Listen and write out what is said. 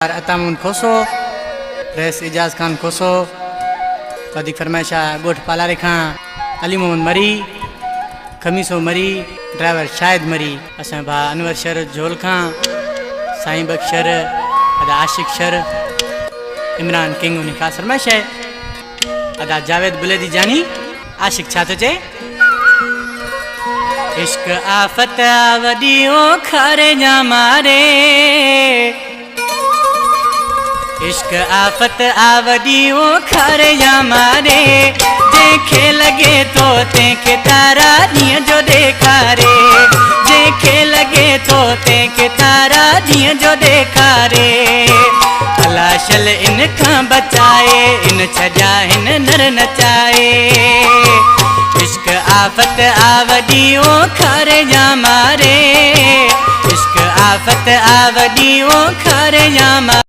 अतामुन खोसो press Ijaz Khan खोसो वधिक फरमाइशा गोठ पालारे खां अली मोहम्मद मरी खमीसो मरी ड्राइवर शायद मरी असां भा अनवर शर झोल खां साईं बख्शर अदा आशिक शर इमरान किंग उन खास फरमाइश है अदा जावेद बुलेदी जानी आशिक छा तो चे इश्क आफत आवदियो खारे जा मारे इश्क आफत आवदियो खारे जा मारे जेखे लगे तो तेके तारा दिए जो देखारे जेखे लगे तो तेके तारा दिए जो देखारे अला शल इन खां बचाए इन छजा इन नर नचाए इश्क आफत आवदियो खारे जा मारे इश्क आफत आवदियो खारे जा मारे।